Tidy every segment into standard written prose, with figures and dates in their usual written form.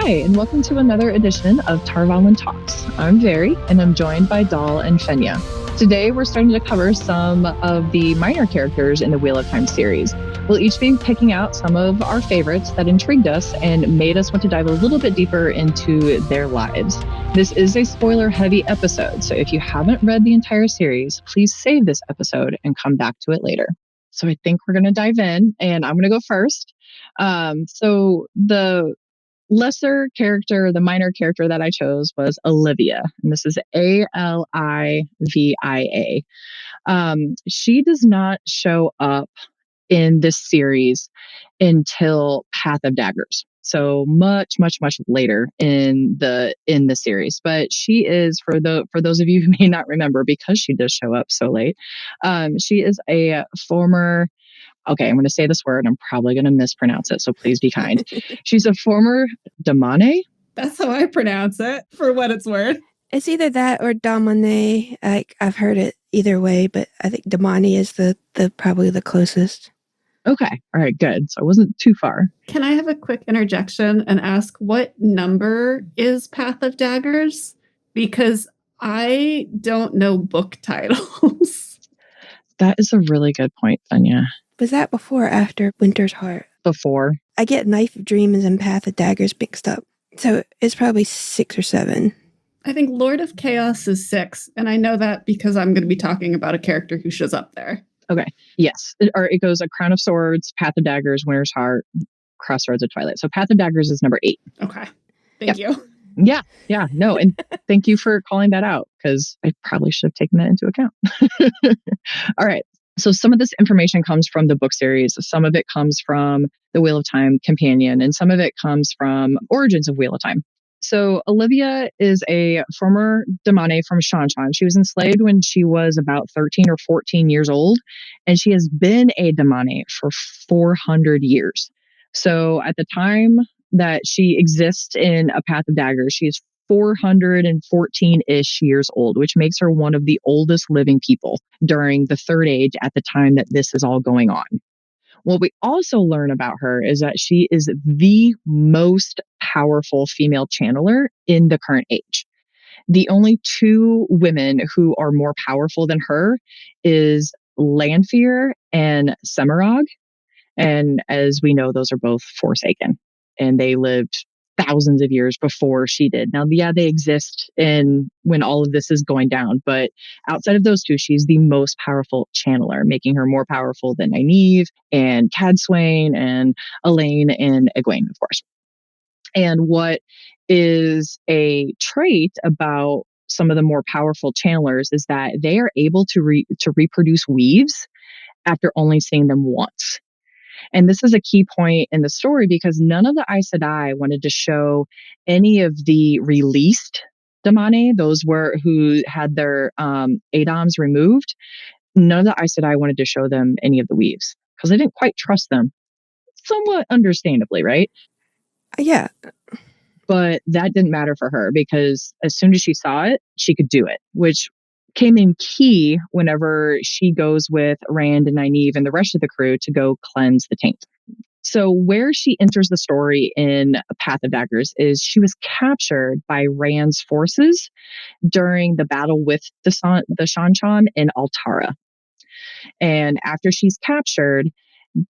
Hi, and welcome to another edition of Tarvalon Talks. I'm Veri, and I'm joined by Adolla and Fenya. Today, we're starting to cover some of the minor characters in the Wheel of Time series. We'll each be picking out some of our favorites that intrigued us and made us want to dive a little bit deeper into their lives. This is a spoiler-heavy episode, so if you haven't read the entire series, please save this episode and come back to it later. So I think we're going to dive in, and I'm going to go first. So the lesser character, the minor character that I chose was Olivia, and this is Alivia. She does not show up in this series until Path of Daggers. So much later in the series. But she is, for those of you who may not remember, because she does show up so late, she is a former. Okay, I'm going to say this word. I'm probably going to mispronounce it, so please be kind. She's a former Damane. That's how I pronounce it, for what it's worth. It's either that or Damane. I've heard it either way, but I think Damane is the probably the closest. Okay, all right, good. So I wasn't too far. Can I have a quick interjection and ask what number is Path of Daggers? Because I don't know book titles. That is a really good point, Fenya. Was that before or after Winter's Heart? Before. I get Knife of Dreams and Path of Daggers mixed up. So it's probably 6 or 7. I think Lord of Chaos is 6, and I know that because I'm going to be talking about a character who shows up there. Okay, yes. It goes A Crown of Swords, Path of Daggers, Winter's Heart, Crossroads of Twilight. So Path of Daggers is number 8. Okay, thank you. Yeah, no, and thank you for calling that out, because I probably should have taken that into account. All right. So some of this information comes from the book series. Some of it comes from the Wheel of Time Companion, and some of it comes from Origins of Wheel of Time. So Olivia is a former Damane from Shanshan. She was enslaved when she was about 13 or 14 years old, and she has been a Damane for 400 years. So at the time that she exists in A Path of Daggers, she is 414-ish years old, which makes her one of the oldest living people during the Third Age at the time that this is all going on. What we also learn about her is that she is the most powerful female channeler in the current age. The only 2 women who are more powerful than her is Lanfear and Semirog. And as we know, those are both Forsaken, and they lived thousands of years before she did. Now, yeah, they exist in when all of this is going down, but outside of those 2, she's the most powerful channeler, making her more powerful than Nynaeve and Cadsuane and Elaine and Egwene, of course. And what is a trait about some of the more powerful channelers is that they are able to reproduce weaves after only seeing them once. And this is a key point in the story because none of the Aes Sedai wanted to show any of the released Damane, those who had their Adams removed. None of the Aes Sedai wanted to show them any of the weaves because they didn't quite trust them. Somewhat understandably, right? Yeah. But that didn't matter for her because as soon as she saw it, she could do it, which came in key whenever she goes with Rand and Nynaeve and the rest of the crew to go cleanse the taint. So where she enters the story in Path of Daggers is she was captured by Rand's forces during the battle with the Shanshan in Altara. And after she's captured,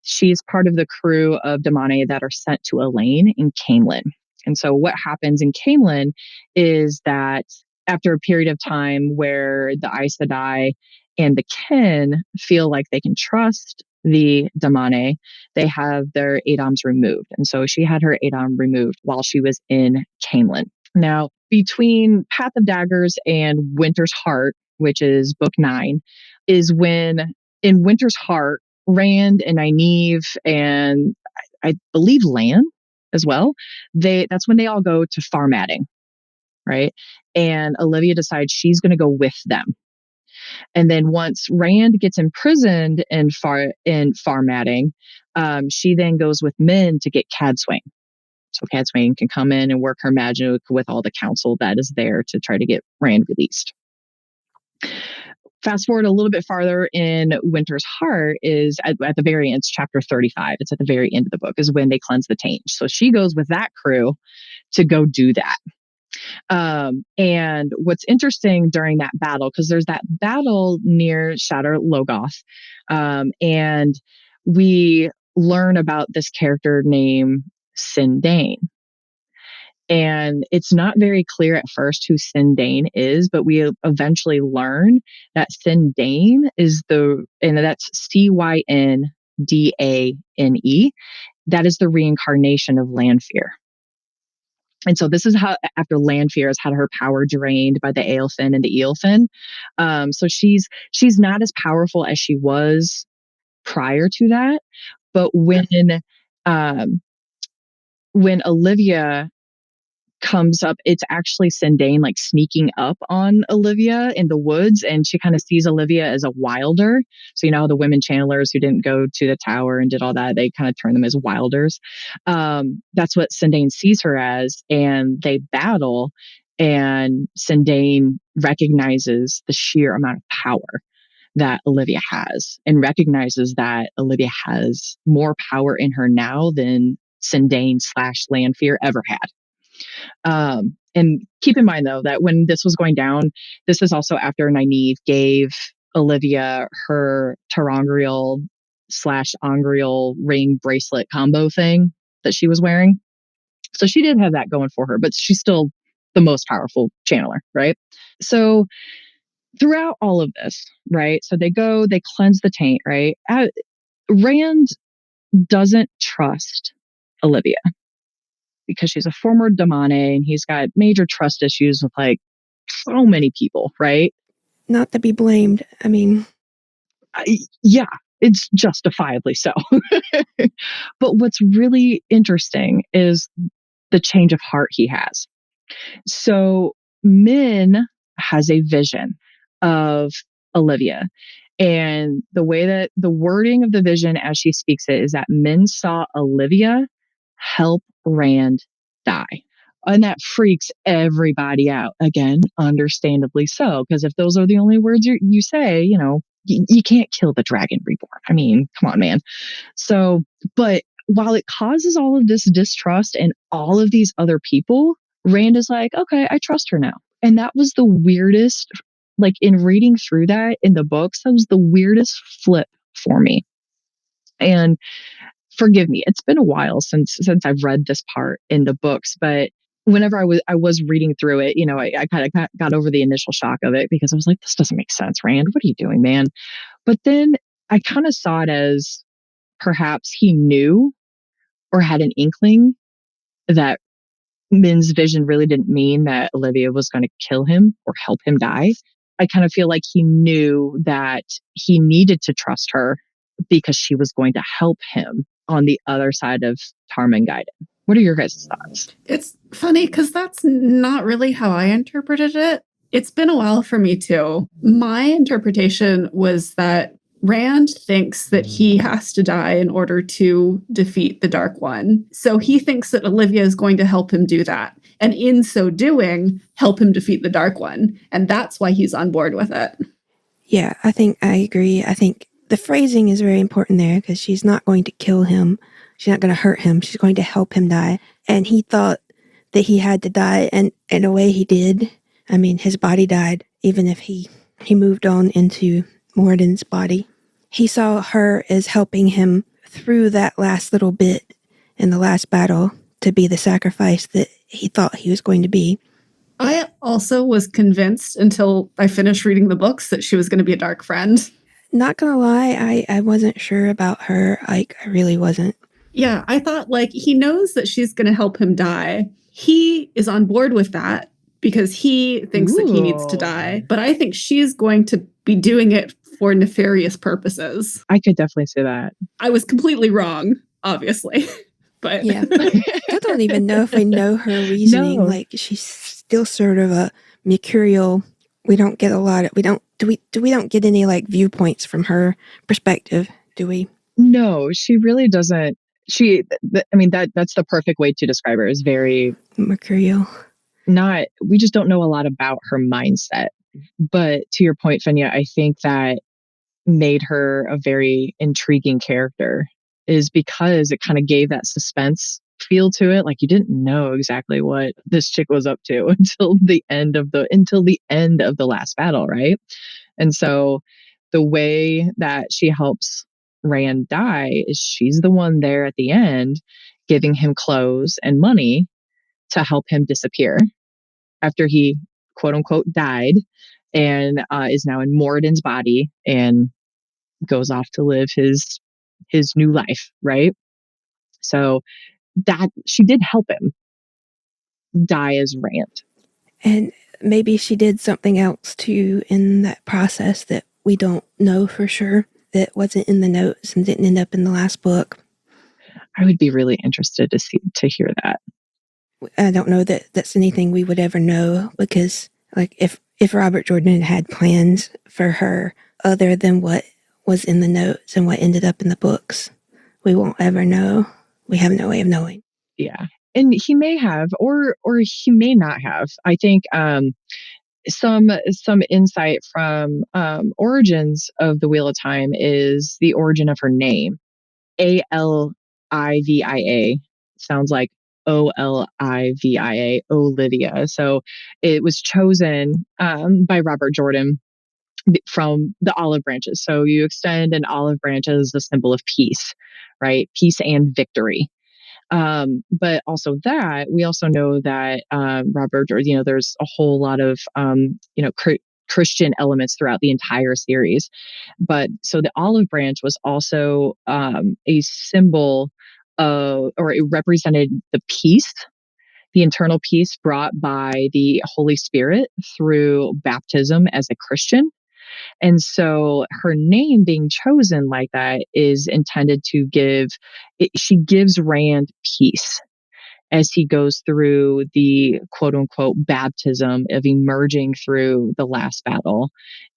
she's part of the crew of Damane that are sent to Elaine in Camelin. And so what happens in Camelin is that after a period of time where the Aes Sedai and the Ken feel like they can trust the Damane, they have their Adams removed. And so she had her Adam removed while she was in Camelin. Now, between Path of Daggers and Winter's Heart, which is book 9, is when in Winter's Heart, Rand and Nynaeve and I believe Lan as well, that's when they all go to Farmadding, right? And Olivia decides she's going to go with them. And then once Rand gets imprisoned in Farmadding, she then goes with Min to get Cadsuane. So Cadsuane can come in and work her magic with all the council that is there to try to get Rand released. Fast forward a little bit farther in Winter's Heart is at the very end, it's chapter 35. It's at the very end of the book is when they cleanse the taint. So she goes with that crew to go do that. And what's interesting during that battle, because there's that battle near Shatter Logoth, and we learn about this character named Sindane. And it's not very clear at first who Sindane is, but we eventually learn that Sindane is and that's Cyndane. That is the reincarnation of Lanfear. And so this is how, after Lanfear has had her power drained by the Aelfinn and the Eilfinn. So she's not as powerful as she was prior to that. But when Olivia comes up, it's actually Sindane like sneaking up on Olivia in the woods, and she kind of sees Olivia as a wilder. So you know how the women channelers who didn't go to the tower and did all that, they kind of turn them as wilders. That's what Sindane sees her as, and they battle, and Sindane recognizes the sheer amount of power that Olivia has, and recognizes that Olivia has more power in her now than Sindane / Lanfear ever had. And keep in mind, though, that when this was going down, this is also after Nynaeve gave Olivia her Terangriel / Angriel ring bracelet combo thing that she was wearing. So she did have that going for her, but she's still the most powerful channeler, right? So throughout all of this, right? So they cleanse the taint, right? Rand doesn't trust Olivia, because she's a former Damane and he's got major trust issues with like so many people, right? Not to be blamed. I mean, yeah, it's justifiably so. But what's really interesting is the change of heart he has. So Min has a vision of Olivia. And the way that the wording of the vision as she speaks it is that Min saw Olivia help Rand die. And that freaks everybody out. Again, understandably so, because if those are the only words you say, you can't kill the dragon reborn. I mean, come on, man. So, but while it causes all of this distrust and all of these other people, Rand is like, okay, I trust her now. And that was the weirdest, like in reading through that in the books, that was the weirdest flip for me. And forgive me, it's been a while since I've read this part in the books, but whenever I was reading through it, I kind of got over the initial shock of it, because I was like, this doesn't make sense, Rand. What are you doing, man? But then I kind of saw it as perhaps he knew or had an inkling that Min's vision really didn't mean that Olivia was going to kill him or help him die. I kind of feel like he knew that he needed to trust her because she was going to help him on the other side of Tarmangaiden. What are your guys' thoughts? It's funny because that's not really how I interpreted it. It's been a while for me too. My interpretation was that Rand thinks that he has to die in order to defeat the Dark One. So he thinks that Olivia is going to help him do that. And in so doing, help him defeat the Dark One. And that's why he's on board with it. Yeah, I think I agree. I think the phrasing is very important there, because she's not going to kill him. She's not going to hurt him. She's going to help him die. And he thought that he had to die. And in a way he did. I mean, his body died, even if he moved on into Morden's body. He saw her as helping him through that last little bit in the last battle to be the sacrifice that he thought he was going to be. I also was convinced until I finished reading the books that she was going to be a dark friend. Not gonna lie, I wasn't sure about her. Like, I really wasn't. Yeah, I thought, like, he knows that she's going to help him die. He is on board with that because he thinks that he needs to die. But I think she's going to be doing it for nefarious purposes. I could definitely say that. I was completely wrong, obviously. But yeah, I don't even know if we know her reasoning. No. Like, she's still sort of a mercurial. We don't get a lot of, we don't get any like viewpoints from her perspective, do we? No, she really doesn't. That's the perfect way to describe her, is very mercurial. We just don't know a lot about her mindset. But to your point, Fenya, I think that made her a very intriguing character is because it kind of gave that suspense feel to it. Like you didn't know exactly what this chick was up to until the end of the last battle, right? And so the way that she helps Rand die is she's the one there at the end giving him clothes and money to help him disappear after he quote unquote died and is now in Moradin's body and goes off to live his new life, right? So that she did help him die as Rand. And maybe she did something else too in that process that we don't know for sure, that wasn't in the notes and didn't end up in the last book. I would be really interested to hear that. I don't know that that's anything we would ever know, because like if Robert Jordan had plans for her other than what was in the notes and what ended up in the books, we won't ever know. We have no way of knowing. Yeah. And he may have, or he may not have. I think some insight from origins of the Wheel of Time is the origin of her name. Alivia sounds like Olivia, Olivia. So it was chosen by Robert Jordan from the olive branches. So you extend an olive branch as a symbol of peace, right? Peace and victory. But also that we also know that Robert, there's a whole lot of Christian elements throughout the entire series. But so the olive branch was also a symbol of, or it represented the peace, the internal peace brought by the Holy Spirit through baptism as a Christian. And so her name being chosen like that is intended to she gives Rand peace as he goes through the quote unquote baptism of emerging through the last battle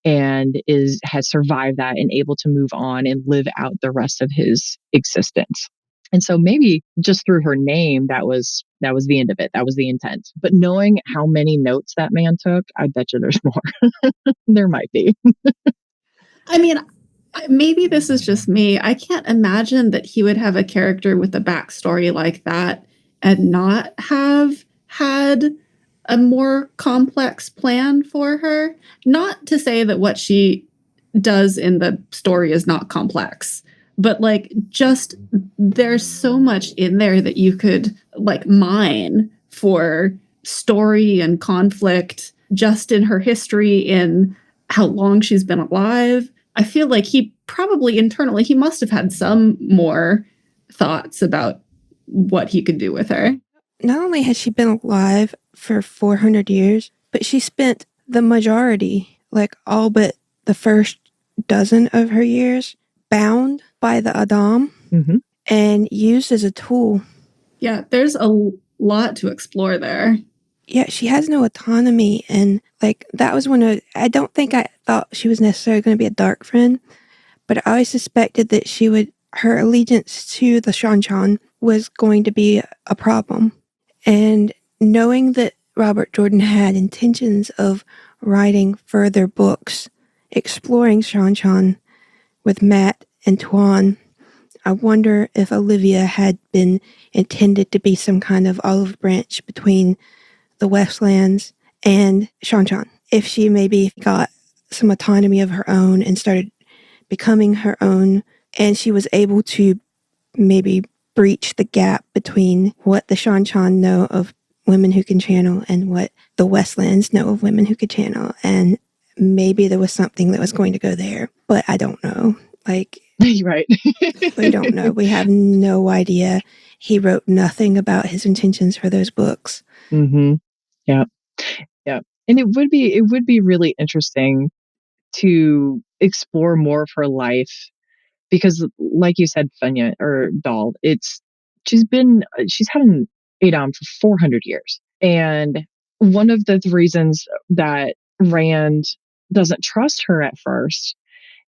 and has survived that and able to move on and live out the rest of his existence. And so maybe just through her name, that was the end of it. That was the intent. But knowing how many notes that man took, I bet you there's more. There might be. I mean, maybe this is just me. I can't imagine that he would have a character with a backstory like that and not have had a more complex plan for her. Not to say that what she does in the story is not complex, but like just there's so much in there that you could like mine for story and conflict just in her history, in how long she's been alive. I feel like he probably internally, he must have had some more thoughts about what he could do with her. Not only has she been alive for 400 years, but she spent the majority, like all but the first dozen of her years, bound by the Adam and used as a tool. Yeah, there's a lot to explore there. Yeah, she has no autonomy, and like that was I don't think I thought she was necessarily going to be a dark friend, but I always suspected that her allegiance to the Shan was going to be a problem. And knowing that Robert Jordan had intentions of writing further books exploring Shan with Matt and Tuan, I wonder if Olivia had been intended to be some kind of olive branch between the Westlands and Shan. If she maybe got some autonomy of her own and started becoming her own, and she was able to maybe breach the gap between what the Shan know of women who can channel and what the Westlands know of women who could channel. And maybe there was something that was going to go there, but I don't know. Like, right. We don't know. We have no idea. He wrote nothing about his intentions for those books. Mm-hmm. Yeah. Yeah. And it would be really interesting to explore more of her life because like you said, Fenya or Doll, she's had an Adam for 400 years. And one of the reasons that Rand doesn't trust her at first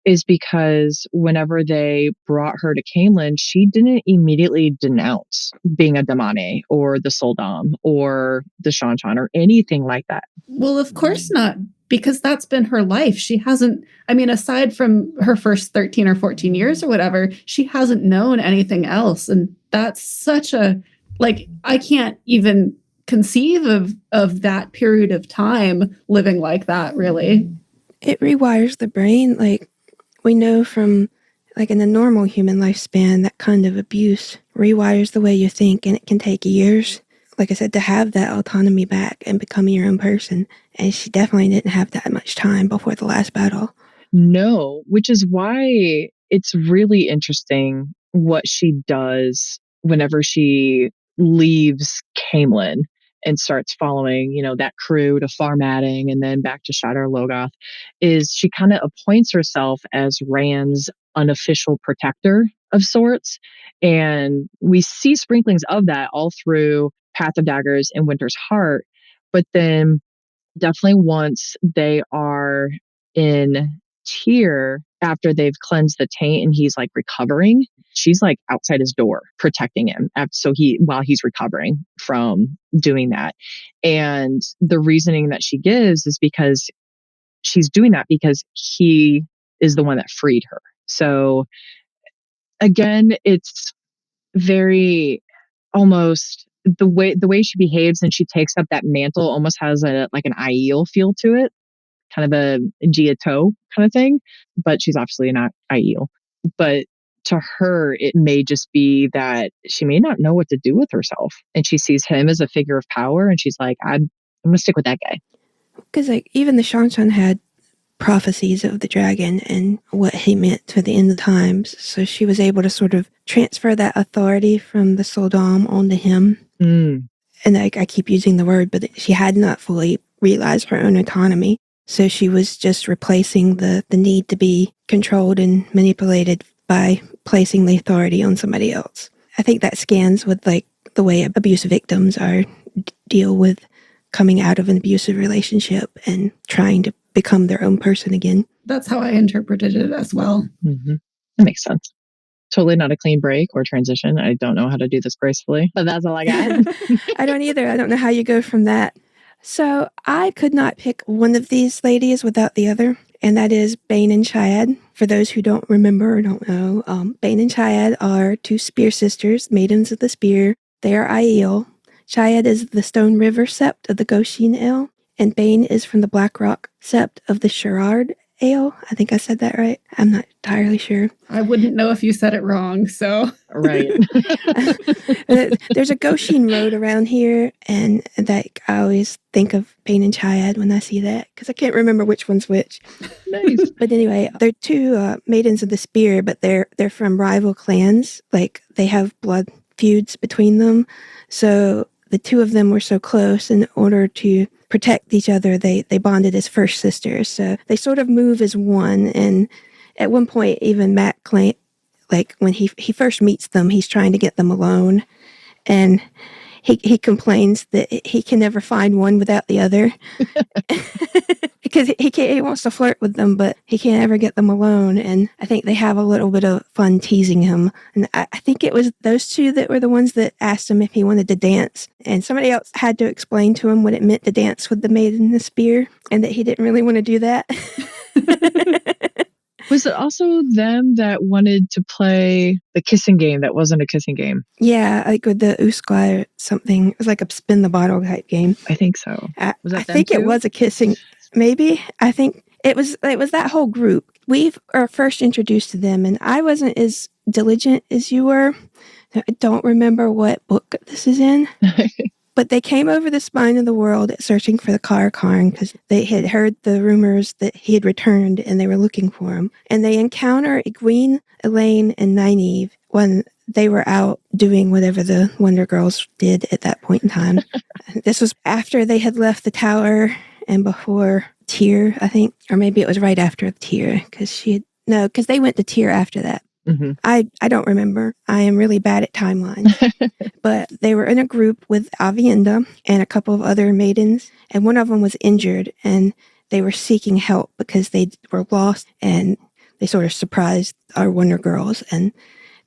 is because whenever they brought her to Camelin, she didn't immediately denounce being a Damane or the Soldam or the Shanchan or anything like that. Well, of course not. because that's been her life. She hasn't, I mean, aside from her first 13 or 14 years or whatever, she hasn't known anything else. And that's such a, like, I can't even conceive of that period of time living like that, really. It rewires the brain. Like, we know from, like, in the normal human lifespan, that kind of abuse rewires the way you think, and it can take years, like I said, to have that autonomy back and become your own person. And she definitely didn't have that much time before the last battle. No, which is why it's really interesting what she does whenever she leaves Camelin and starts following, that crew to Farmatting and then back to Shadar Logoth, is she kind of appoints herself as Rand's unofficial protector of sorts. And we see sprinklings of that all through Path of Daggers and Winter's Heart. But then definitely once they are in Tyr, after they've cleansed the taint and he's like recovering, she's like outside his door protecting him while he's recovering from doing that. And the reasoning that she gives is because she's doing that because he is the one that freed her. So again, it's very almost the way she behaves, and she takes up that mantle almost has like an Aiel feel to it, kind of a Giotto kind of thing, but she's obviously not Aiel. But to her, it may just be that she may not know what to do with herself, and she sees him as a figure of power, and she's like, I'm gonna stick with that guy. Because, like, even the Shanshan had prophecies of the dragon and what he meant to the end of times. So she was able to sort of transfer that authority from the Soldam onto him. Mm. And I keep using the word, but she had not fully realized her own autonomy. So she was just replacing the need to be controlled and manipulated by placing the authority on somebody else. I think that scans with, like, the way abuse victims deal with coming out of an abusive relationship and trying to become their own person again. That's how I interpreted it as well. Mm-hmm. That makes sense. Totally not a clean break or transition. I don't know how to do this gracefully, but that's all I got. I don't either. I don't know how you go from that. So I could not pick one of these ladies without the other, and that is Bane and Chiad. For those who don't remember or don't know, Bane and Chiad are two spear sisters, maidens of the spear. They are Aiel. Chiad is the Stone River sept of the Goshin Ale, and Bane is from the Black Rock sept of the Sherard Ale. I think I said that right. I'm not entirely sure. I wouldn't know if you said it wrong, so. Right. There's a Goshin road around here, and like, I always think of Bane and Chiad when I see that, because I can't remember which one's which. Nice. But anyway, they're two maidens of the spear, but they're from rival clans. Like, they have blood feuds between them. So the two of them were so close, in order to protect each other, they bonded as first sisters. So they sort of move as one. And at one point, even Matt claimed, like, when he first meets them, he's trying to get them alone. And he complains that he can never find one without the other. Because he wants to flirt with them, but he can't ever get them alone. And I think they have a little bit of fun teasing him. And I think it was those two that were the ones that asked him if he wanted to dance. And somebody else had to explain to him what it meant to dance with the maiden in the spear, and that he didn't really want to do that. Was it also them that wanted to play the kissing game that wasn't a kissing game? Yeah, like with the Uskla or something. It was like a spin the bottle type game. I think so. Was that I think too? It was a kissing. Maybe. I think it was that whole group. We are first introduced to them, and I wasn't as diligent as you were. I don't remember what book this is in. But they came over the spine of the world searching for the Karakarn because they had heard the rumors that he had returned and they were looking for him. And they encounter Egwene, Elaine, and Nynaeve when they were out doing whatever the Wonder Girls did at that point in time. This was after they had left the tower and before Tyr, I think. Or maybe it was right after Tyr because they went to Tyr after that. Mm-hmm. I don't remember. I am really bad at timelines. But they were in a group with Veriendha and a couple of other maidens, and one of them was injured, and they were seeking help because they were lost, and they sort of surprised our Wonder Girls, and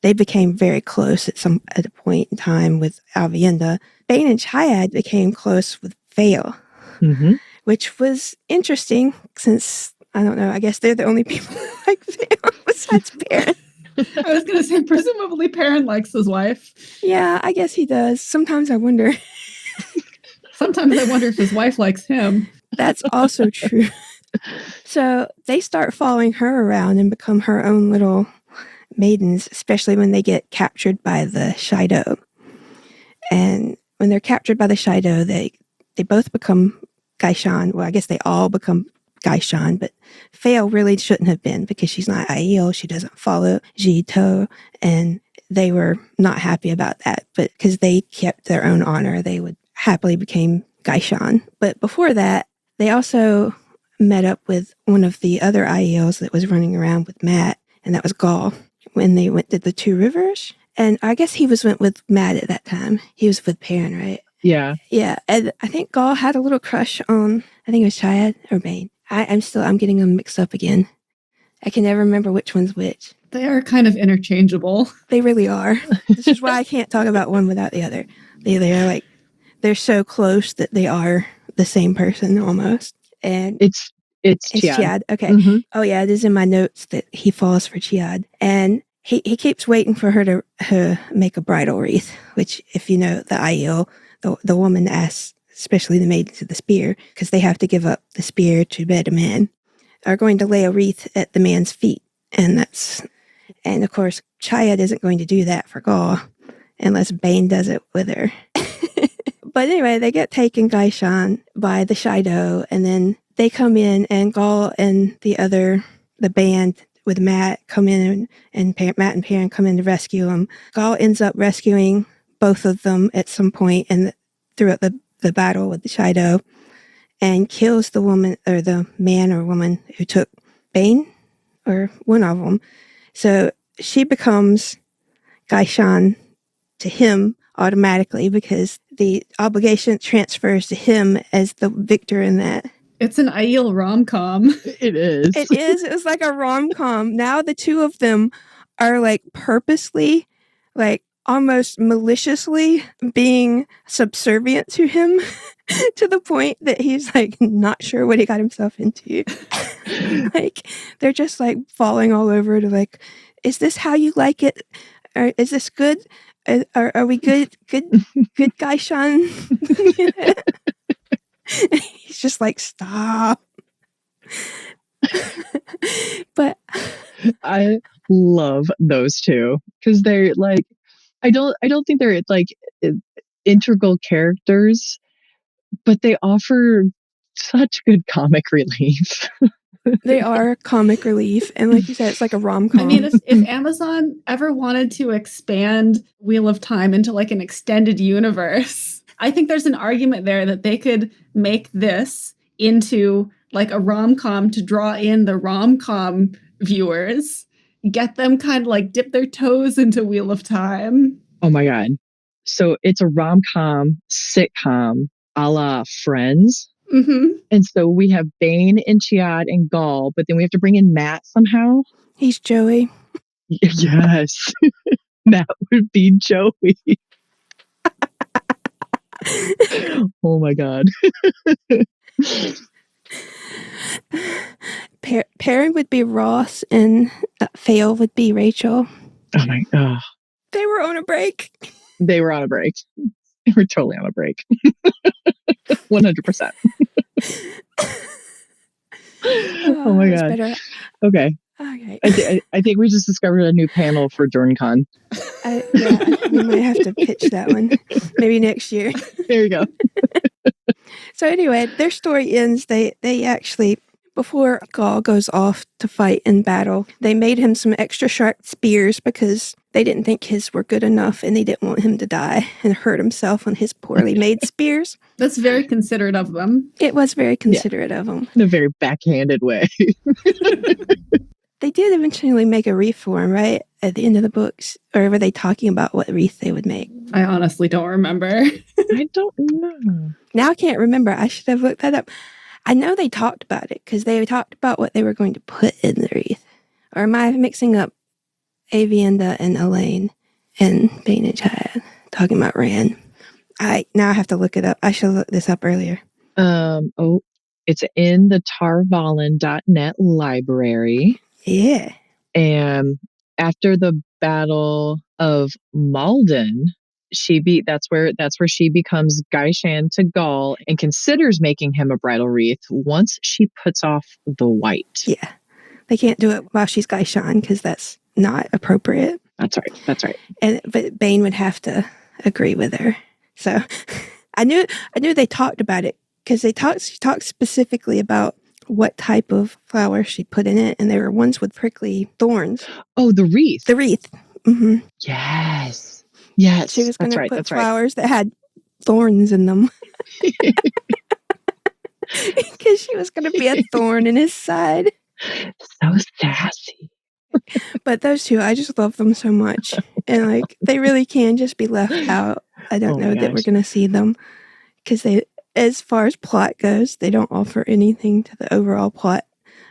they became very close at a point in time with Veriendha. Bane and Chiad became close with Fenya. Mm-hmm. which was interesting since, I don't know, I guess they're the only people like Fenya besides Perrin. I was going to say, presumably Perrin likes his wife. Yeah, I guess he does. Sometimes I wonder. Sometimes I wonder if his wife likes him. That's also true. So they start following her around and become her own little maidens, especially when they get captured by the Shido. And when they're captured by the Shido, they both become Gaishan. Well, I guess they all become Gaishan, but Fail really shouldn't have been because she's not Aiel. She doesn't follow Jito, and they were not happy about that. But because they kept their own honor, they would happily become Gaishan. But before that, they also met up with one of the other Aiels that was running around with Matt, and that was Gaul, when they went to the Two Rivers. And I guess he went with Matt at that time. He was with Perrin, right? Yeah. Yeah. And I think Gaul had a little crush on, I think it was Chiad or Bane. I'm getting them mixed up again. I can never remember which one's which. They are kind of interchangeable. They really are. This is why I can't talk about one without the other. They are like, they're so close that they are the same person almost. And it's Chiad. Okay. Mm-hmm. Oh yeah, it is in my notes that he falls for Chiad. And he keeps waiting for her to make a bridal wreath, which, if you know the Aiel, the woman asks, especially the maidens of the spear, because they have to give up the spear to bed a man, are going to lay a wreath at the man's feet. And of course, Chiad isn't going to do that for Gaul unless Bane does it with her. But anyway, they get taken Gaishan by the Shido, and then they come in, and Gaul and the band with Matt come in, and Matt and Perrin come in to rescue them. Gaul ends up rescuing both of them at some point throughout the battle with the Shido, and kills the woman, or the man or woman who took Bane, or one of them. So she becomes Gaishan to him automatically because the obligation transfers to him as the victor in that. It's an Aiel rom-com. It is. It is. It was like a rom-com. Now the two of them are like purposely, like almost maliciously being subservient to him to the point that he's like not sure what he got himself into. Like they're just like falling all over to like, is this how you like it? Or is this good? Are we good guy, Sean? He's just like, stop. But I love those two because they're like, I don't think they're like integral characters, but they offer such good comic relief. They are comic relief, and like you said, it's like a rom-com. I mean, if Amazon ever wanted to expand Wheel of Time into like an extended universe, I think there's an argument there that they could make this into like a rom-com to draw in the rom-com viewers, get them kind of like dip their toes into Wheel of Time. Oh my God. So it's a rom-com sitcom a la Friends. Mm-hmm. And so we have Bane and Chiad and Gaul, but then we have to bring in Matt somehow. He's Joey. Yes. Matt would be Joey. Oh my God. Perrin would be Ross, and Fail would be Rachel. Oh my God. They were on a break. They were on a break. They were totally on a break. 100%. Oh my God. Better. Okay. Okay. I think we just discovered a new panel for DurnCon. We might have to pitch that one. Maybe next year. There you go. So anyway, their story ends. They actually, before Gaul goes off to fight in battle, they made him some extra sharp spears because they didn't think his were good enough, and they didn't want him to die and hurt himself on his poorly made spears. That's very considerate of them. It was very considerate of them. In a very backhanded way. They did eventually make a wreath for him, right? At the end of the books? Or were they talking about what wreath they would make? I honestly don't remember. I don't know. Now I can't remember. I should have looked that up. I know they talked about it because they talked about what they were going to put in the wreath. Or am I mixing up Veriendha and Elaine and Bane and Chad talking about Rand? Now I have to look it up. I should have looked this up earlier. It's in the Tarvalon.net library. Yeah. And after the Battle of Malden, that's where she becomes Gaishan to Gaul and considers making him a bridal wreath once she puts off the white. Yeah. They can't do it while she's Gaishan because that's not appropriate. That's right. But Bane would have to agree with her. So I knew they talked about it because she talked specifically about what type of flower she put in it, and there were ones with prickly thorns. Oh, the wreath. The wreath. Mm-hmm. Yes. She was going to put flowers that had thorns in them. Because she was going to be a thorn in his side. So sassy. But those two, I just love them so much. And like, they really can just be left out. I don't know that we're going to see them. Because they, as far as plot goes, they don't offer anything to the overall plot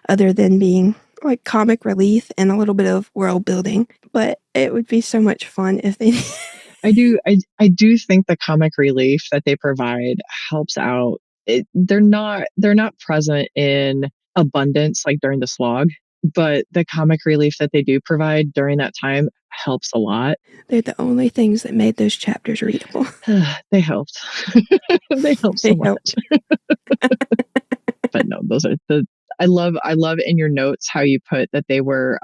other than being like comic relief and a little bit of world building. But it would be so much fun if they... I do think the comic relief that they provide helps out. They're not present in abundance like during the slog, but the comic relief that they do provide during that time helps a lot. They're the only things that made those chapters readable. They helped. They helped so much. But no, those are I love in your notes how you put that they were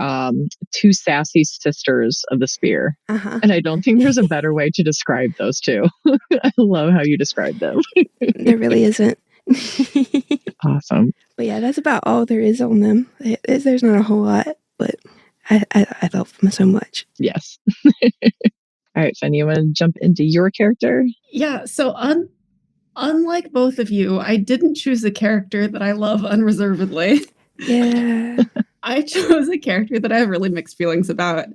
two sassy sisters of the spear. Uh-huh. And I don't think there's a better way to describe those two. I love how you describe them. There really isn't. Awesome. But yeah, that's about all there is on them. There's not a whole lot, but I love them so much. Yes. All right, Fenya, you want to jump into your character? Yeah, so unlike both of you, I didn't choose a character that I love unreservedly. Yeah. I chose a character that I have really mixed feelings about,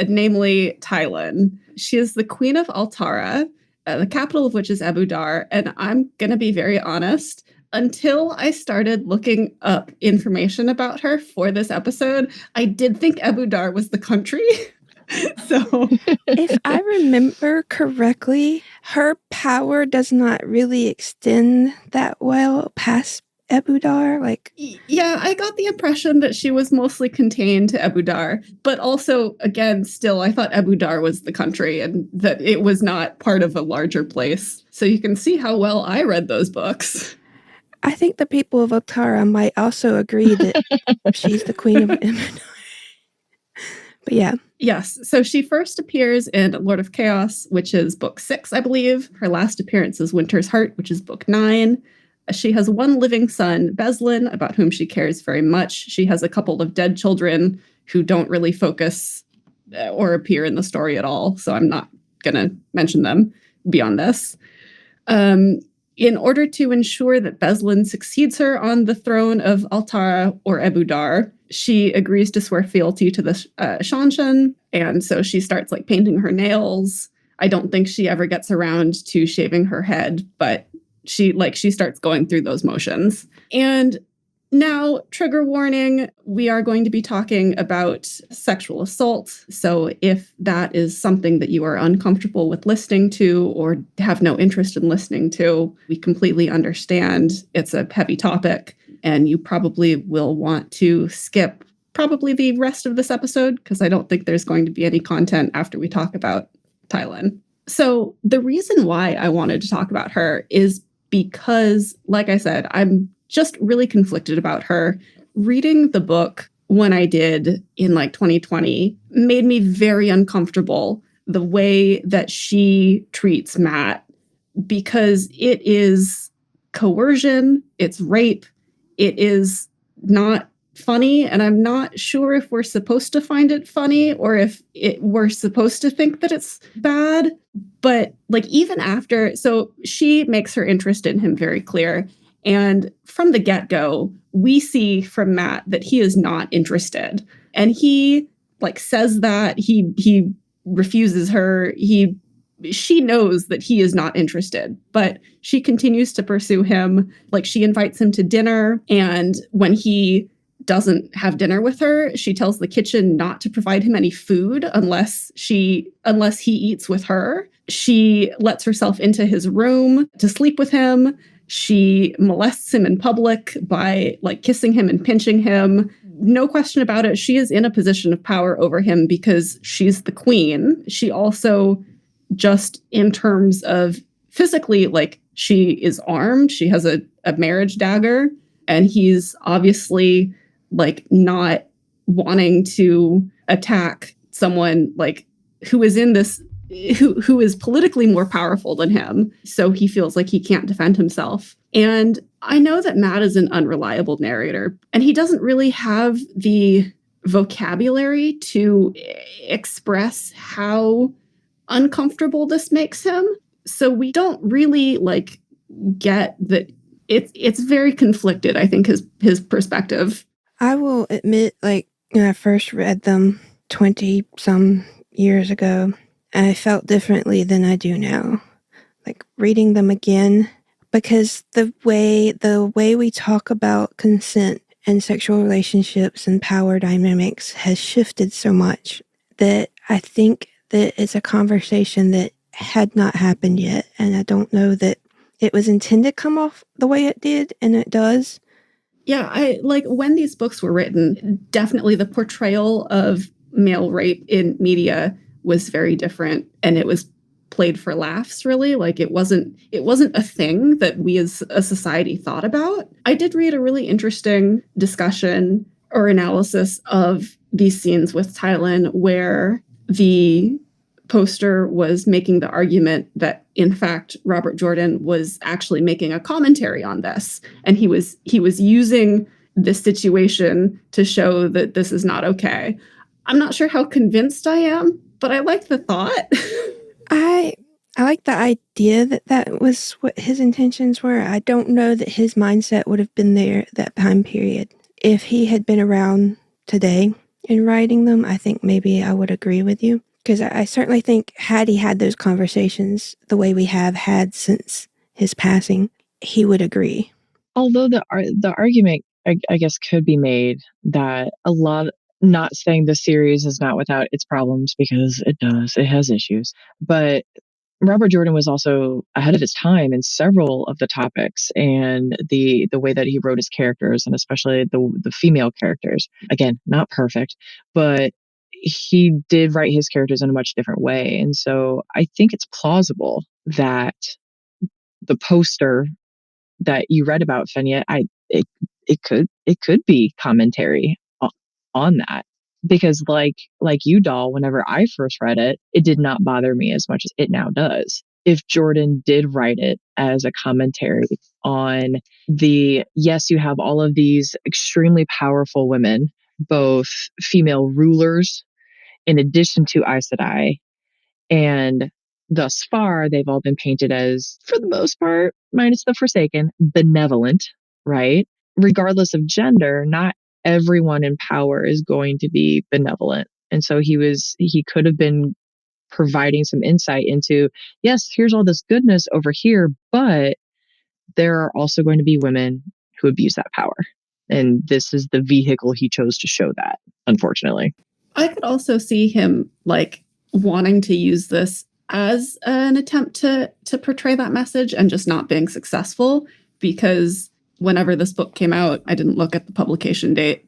namely Tylon. She is the Queen of Altara, the capital of which is Abu Dar, and I'm going to be very honest. Until I started looking up information about her for this episode, I did think Abu Dar was the country. So, if I remember correctly, her power does not really extend that well past Abu Dar. Yeah, I got the impression that she was mostly contained to Abu Dar, but also, again, still, I thought Abu Dar was the country and that it was not part of a larger place. So you can see how well I read those books. I think the people of Altara might also agree that she's the queen of Abu Dar. But yeah. Yes. So she first appears in Lord of Chaos, which is book 6, I believe. Her last appearance is Winter's Heart, which is book 9. She has one living son, Beslin, about whom she cares very much. She has a couple of dead children who don't really focus or appear in the story at all. So I'm not going to mention them beyond this. In order to ensure that Beslin succeeds her on the throne of Altara or Abu Dar, she agrees to swear fealty to the Shanshan, and so she starts painting her nails. I don't think she ever gets around to shaving her head, but she starts going through those motions. And now, trigger warning, we are going to be talking about sexual assault. So if that is something that you are uncomfortable with listening to or have no interest in listening to, we completely understand. It's a heavy topic, and you probably will want to skip probably the rest of this episode because I don't think there's going to be any content after we talk about Tylon. So the reason why I wanted to talk about her is because, like I said, I'm just really conflicted about her. Reading the book when I did in 2020 made me very uncomfortable the way that she treats Matt, because it is coercion, it's rape, it is not funny, and I'm not sure if we're supposed to find it funny or if we're supposed to think that it's bad. But even after, so she makes her interest in him very clear. And from the get-go, we see from Matt that he is not interested. And he says that he refuses her. She knows that he is not interested, but she continues to pursue him. She invites him to dinner, and when he doesn't have dinner with her, she tells the kitchen not to provide him any food unless he eats with her. She lets herself into his room to sleep with him. She molests him in public by like kissing him and pinching him. No question about it. She is in a position of power over him because she's the queen. She also, just in terms of physically, like, she is armed. She has a marriage dagger, and he's obviously like not wanting to attack someone like who is in this, who is politically more powerful than him. So he feels like he can't defend himself. And I know that Matt is an unreliable narrator, and he doesn't really have the vocabulary to express how uncomfortable this makes him. So we don't really like get that. It's very conflicted, I think, his perspective. I will admit, like, when I first read them 20 some years ago, I felt differently than I do now. Like reading them again, because the way we talk about consent and sexual relationships and power dynamics has shifted so much that I think that it's a conversation that had not happened yet. And I don't know that it was intended to come off the way it did, and it does. Yeah, I like when these books were written, definitely the portrayal of male rape in media was very different, and it was played for laughs, really. Like it wasn't a thing that we as a society thought about. I did read a really interesting discussion or analysis of these scenes with Tylan where the poster was making the argument that, in fact, Robert Jordan was actually making a commentary on this. And he was using this situation to show that this is not okay. I'm not sure how convinced I am, but I like the thought. I like the idea that was what his intentions were. I don't know that his mindset would have been there at that time period. If he had been around today in writing them, I think maybe I would agree with you. Because I certainly think had he had those conversations the way we have had since his passing, he would agree. Although the argument, I guess, could be made that not saying the series is not without its problems, because it has issues, but Robert Jordan was also ahead of his time in several of the topics and the way that he wrote his characters, and especially the female characters. Again, not perfect, but he did write his characters in a much different way. And so I think it's plausible that the poster that you read about, Fenya, it could be commentary on that. Because like you, Doll, whenever I first read it, it did not bother me as much as it now does. If Jordan did write it as a commentary on yes, you have all of these extremely powerful women, both female rulers in addition to Aes Sedai, and thus far they've all been painted as, for the most part, minus the Forsaken, benevolent, right? Regardless of gender, not everyone in power is going to be benevolent. And so he could have been providing some insight into, yes, here's all this goodness over here, but there are also going to be women who abuse that power. And this is the vehicle he chose to show that, unfortunately. I could also see him like wanting to use this as an attempt to portray that message and just not being successful, because whenever this book came out, I didn't look at the publication date.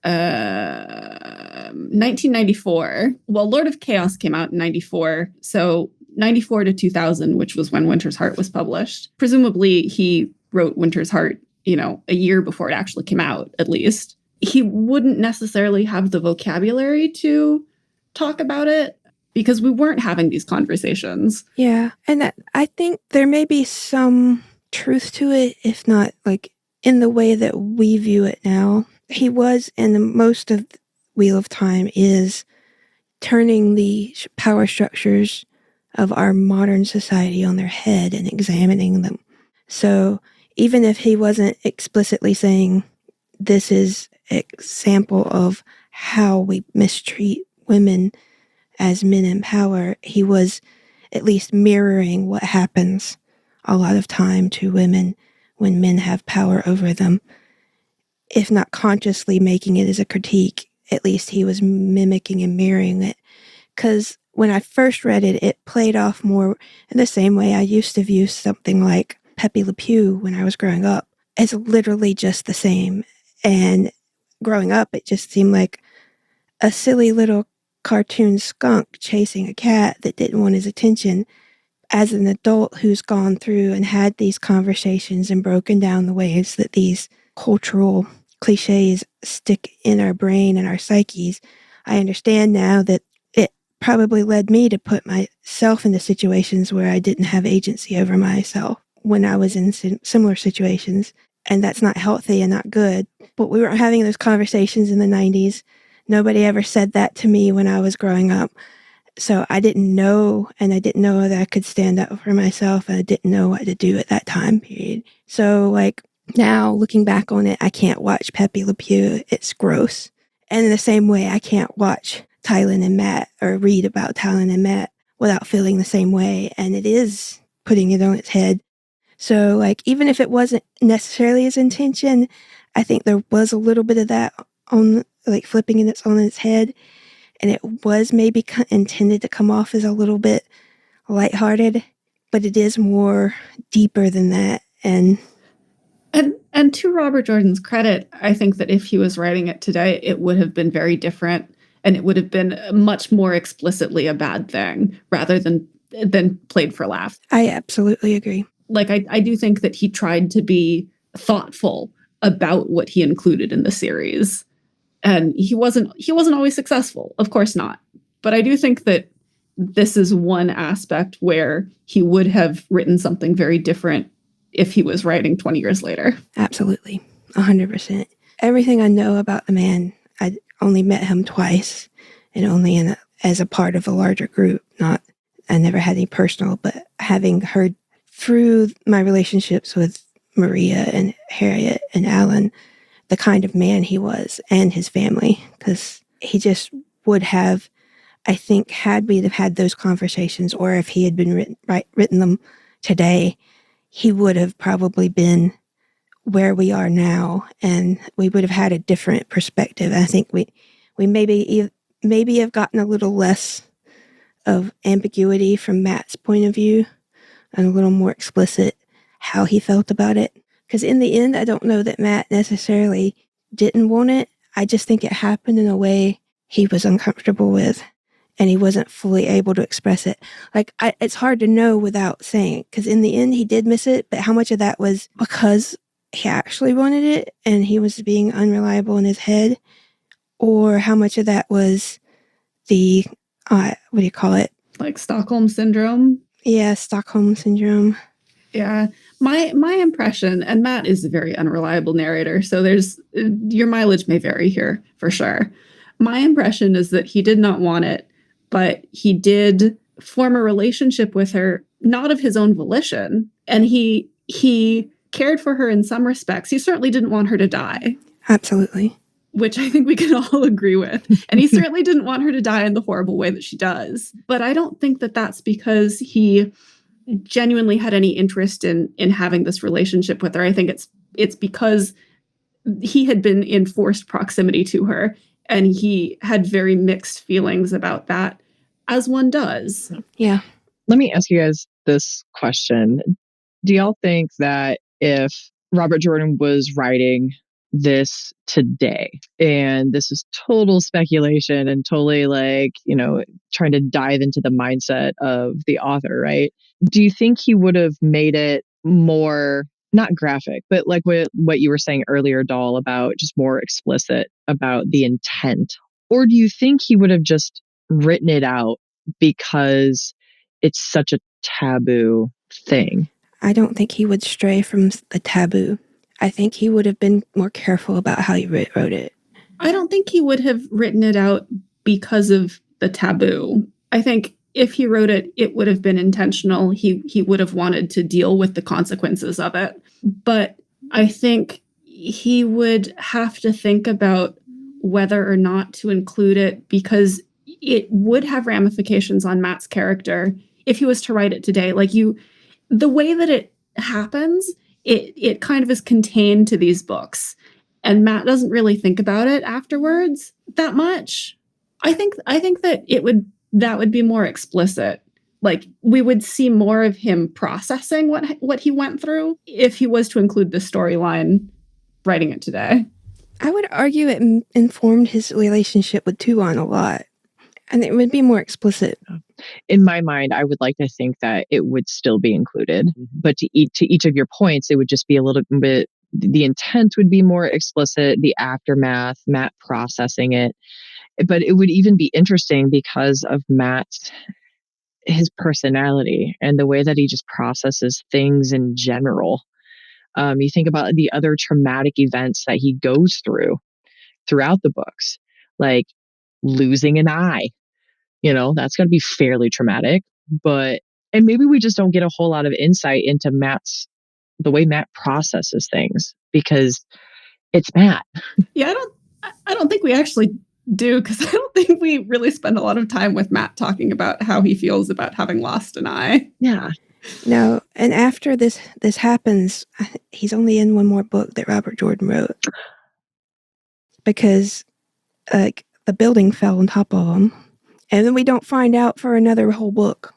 1994. Well, Lord of Chaos came out in 94. So 94 to 2000, which was when Winter's Heart was published. Presumably he wrote Winter's Heart, a year before it actually came out, at least. He wouldn't necessarily have the vocabulary to talk about it because we weren't having these conversations. Yeah. And I think there may be some truth to it, if not like in the way that we view it now. He was, and most of Wheel of Time is turning the power structures of our modern society on their head and examining them. So even if he wasn't explicitly saying this is an example of how we mistreat women as men in power, he was at least mirroring what happens a lot of time to women when men have power over them. If not consciously making it as a critique, at least he was mimicking and mirroring it. Because when I first read it, it played off more in the same way I used to view something like Pepe Le Pew when I was growing up. It's literally just the same. And growing up, it just seemed like a silly little cartoon skunk chasing a cat that didn't want his attention. As an adult who's gone through and had these conversations and broken down the ways that these cultural cliches stick in our brain and our psyches, I understand now that it probably led me to put myself into situations where I didn't have agency over myself when I was in similar situations. And that's not healthy and not good. But we weren't having those conversations in the 90s. Nobody ever said that to me when I was growing up. So I didn't know, and I didn't know that I could stand up for myself, and I didn't know what to do at that time period. So, like, now looking back on it, I can't watch Pepe Le Pew. It's gross. And in the same way, I can't watch Tylen and Matt or read about Tylen and Matt without feeling the same way. And it is putting it on its head. So, like, even if it wasn't necessarily his intention, I think there was a little bit of that on, like, flipping it on its head. And it was maybe intended to come off as a little bit lighthearted, but it is more deeper than that. And to Robert Jordan's credit, I think that if he was writing it today, it would have been very different, and it would have been much more explicitly a bad thing rather than played for laughs. I absolutely agree. Like, I do think that he tried to be thoughtful about what he included in the series. And he wasn't always successful, of course not. But I do think that this is one aspect where he would have written something very different if he was writing 20 years later. Absolutely. 100%. Everything I know about the man, I only met him twice, and only as a part of a larger group. I never had any personal, but having heard through my relationships with Maria and Harriet and Alan, the kind of man he was and his family, because he just would have, I think, had we have had those conversations, or if he had been written them today, he would have probably been where we are now, and we would have had a different perspective. I think we maybe have gotten a little less of ambiguity from Matt's point of view and a little more explicit how he felt about it. Because in the end, I don't know that Matt necessarily didn't want it. I just think it happened in a way he was uncomfortable with, and he wasn't fully able to express it. Like, it's hard to know without saying, because in the end, he did miss it, but how much of that was because he actually wanted it and he was being unreliable in his head, or how much of that was the, what do you call it? Like Stockholm Syndrome? Yeah, Stockholm Syndrome. Yeah. My impression, and Matt is a very unreliable narrator, so your mileage may vary here for sure. My impression is that he did not want it, but he did form a relationship with her, not of his own volition. And he cared for her in some respects. He certainly didn't want her to die. Absolutely. Which I think we can all agree with. And he certainly didn't want her to die in the horrible way that she does. But I don't think that that's because he genuinely had any interest in having this relationship with her. I think it's because he had been in forced proximity to her, and he had very mixed feelings about that, as one does. Yeah. Let me ask you guys this question. Do y'all think that if Robert Jordan was writing this today, and this is total speculation and totally trying to dive into the mindset of the author, right? Do you think he would have made it more, not graphic, but like what you were saying earlier, Doll, about just more explicit about the intent? Or do you think he would have just written it out because it's such a taboo thing? I don't think he would stray from the taboo. I think he would have been more careful about how he wrote it. I don't think he would have written it out because of the taboo. I think if he wrote it, it would have been intentional. He would have wanted to deal with the consequences of it. But I think he would have to think about whether or not to include it, because it would have ramifications on Matt's character if he was to write it today. Like, the way that it happens, it kind of is contained to these books, and Matt doesn't really think about it afterwards that much. I think that that would be more explicit like we would see more of him processing what he went through if he was to include this storyline writing it today. I would argue it informed his relationship with Tuon a lot, and it would be more explicit. In my mind, I would like to think that it would still be included, but to each of your points, it would just be a little bit, the intent would be more explicit, the aftermath, Matt processing it. But it would even be interesting because of Matt's, his personality and the way that he just processes things in general. You think about the other traumatic events that he goes through throughout the books, like losing an eye. That's going to be fairly traumatic, and maybe we just don't get a whole lot of insight into the way Matt processes things because it's Matt. Yeah, I don't think we actually do, because I don't think we really spend a lot of time with Matt talking about how he feels about having lost an eye. Yeah. No, and after this happens, he's only in one more book that Robert Jordan wrote because like the building fell on top of him, and then we don't find out for another whole book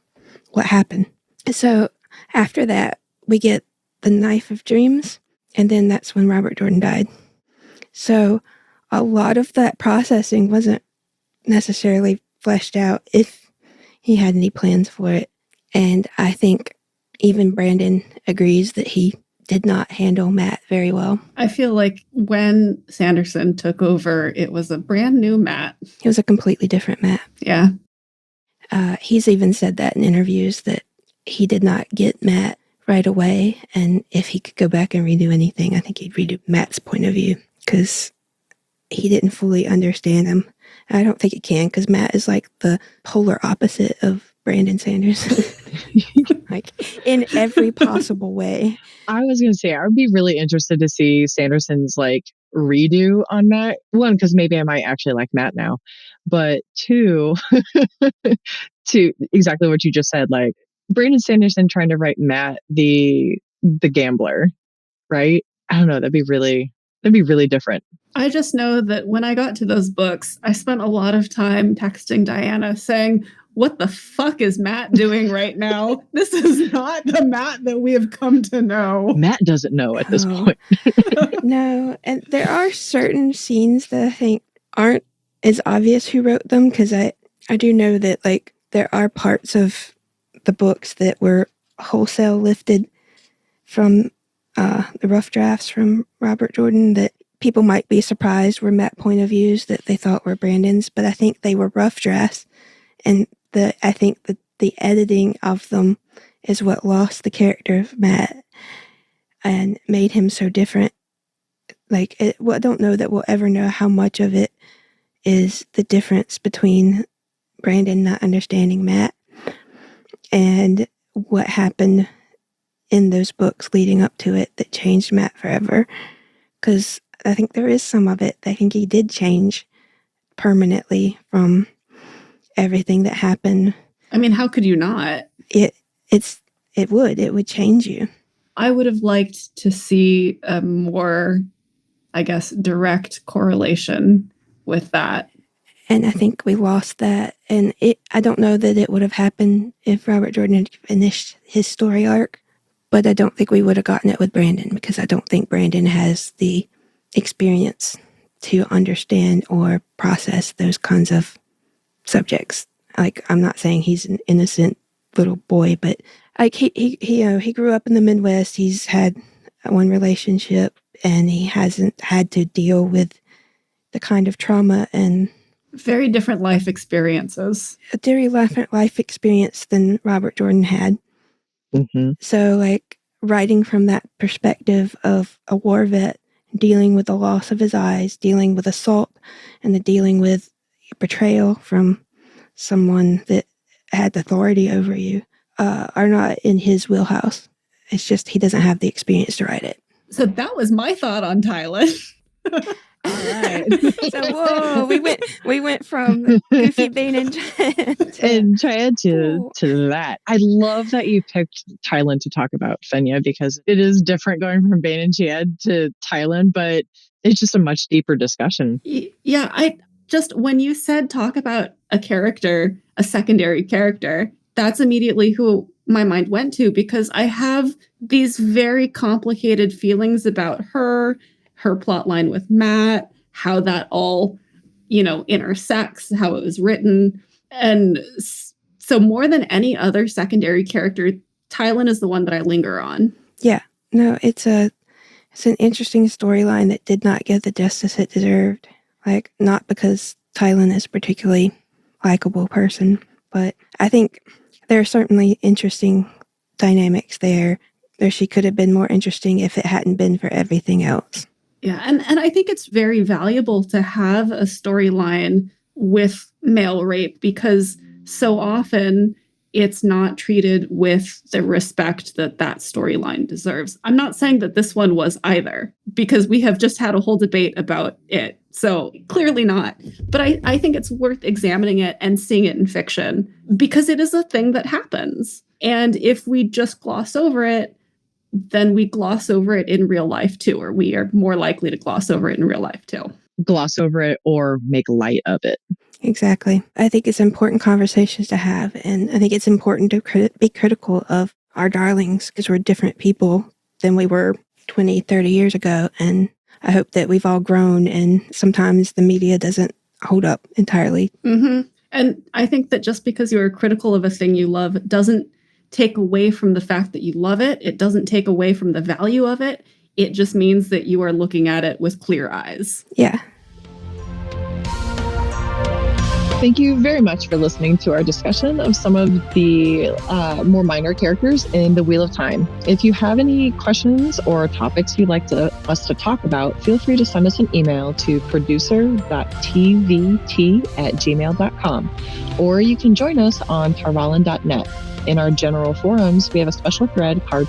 what happened. So after that, we get the Knife of Dreams, and then that's when Robert Jordan died. So a lot of that processing wasn't necessarily fleshed out if he had any plans for it. And I think even Brandon agrees that he did not handle Matt very well. I feel like when Sanderson took over, it was a brand new Matt. It was a completely different Matt. Yeah. He's even said that in interviews that he did not get Matt right away. And if he could go back and redo anything, I think he'd redo Matt's point of view because he didn't fully understand him. I don't think he can because Matt is like the polar opposite of Brandon Sanderson. Like in every possible way. I was going to say, I would be really interested to see Sanderson's like redo on Matt. One, because maybe I might actually like Matt now. But two, to exactly what you just said, like Brandon Sanderson trying to write Matt the gambler, right? I don't know. That'd be really different. I just know that when I got to those books, I spent a lot of time texting Dianna saying, what the fuck is Matt doing right now? This is not the Matt that we have come to know. Matt doesn't know at this point. No, and there are certain scenes that I think aren't as obvious who wrote them, because I do know that like there are parts of the books that were wholesale lifted from the rough drafts from Robert Jordan that people might be surprised were Matt point of views that they thought were Brandon's, but I think they were rough drafts, and I think that the editing of them is what lost the character of Matt and made him so different. Like, I don't know that we'll ever know how much of it is the difference between Brandon not understanding Matt and what happened in those books leading up to it that changed Matt forever. Because I think there is some of it that I think he did change permanently from everything that happened. I mean, how could you not? It would change you. I would have liked to see a more, I guess, direct correlation with that. And I think we lost that. And I don't know that it would have happened if Robert Jordan had finished his story arc, but I don't think we would have gotten it with Brandon, because I don't think Brandon has the experience to understand or process those kinds of subjects. Like, I'm not saying he's an innocent little boy, but like he grew up in the Midwest. He's had one relationship, and he hasn't had to deal with the kind of trauma and very different life experiences. A very different life experience than Robert Jordan had. Mm-hmm. So, like, writing from that perspective of a war vet dealing with the loss of his eyes, dealing with assault, and the dealing with betrayal from someone that had authority over you are not in his wheelhouse. It's just he doesn't have the experience to write it. So that was my thought on Tylen. All right. So whoa, we went from Goofy, Bane, and Triad to that. I love that you picked Tylen to talk about, Fenya, because it is different going from Bane and Triad to Tylen, but it's just a much deeper discussion. Yeah, when you said talk about a character, a secondary character, that's immediately who my mind went to, because I have these very complicated feelings about her plot line with Matt, how that all, intersects, how it was written. And so more than any other secondary character, Tylan is the one that I linger on. Yeah, no, it's an interesting storyline that did not get the justice it deserved. Like, not because Tylan is a particularly likable person, but I think there are certainly interesting dynamics there. She could have been more interesting if it hadn't been for everything else. Yeah, and I think it's very valuable to have a storyline with male rape, because so often it's not treated with the respect that storyline deserves. I'm not saying that this one was either, because we have just had a whole debate about it. So clearly not. But I think it's worth examining it and seeing it in fiction, because it is a thing that happens. And if we just gloss over it, then we gloss over it in real life too, or we are more likely to gloss over it in real life too. Gloss over it or make light of it. Exactly. I think it's important conversations to have, and I think it's important to be critical of our darlings, because we're different people than we were 20, 30 years ago, and I hope that we've all grown, and sometimes the media doesn't hold up entirely. Mm-hmm. And I think that just because you are critical of a thing you love doesn't take away from the fact that you love it. It doesn't take away from the value of it. It just means that you are looking at it with clear eyes. Yeah. Thank you very much for listening to our discussion of some of the more minor characters in the Wheel of Time. If you have any questions or topics you'd like us to talk about, feel free to send us an email to producer.tvt@gmail.com, or you can join us on tarvalon.net. In our general forums, we have a special thread called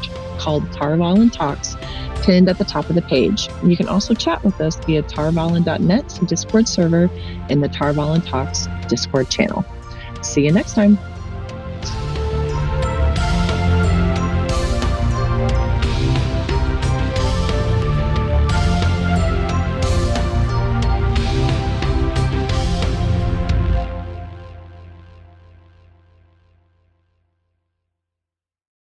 Tarvalon Talks pinned at the top of the page. You can also chat with us via tarvalon.net's Discord server in the Tarvalon Talks Discord channel. See you next time.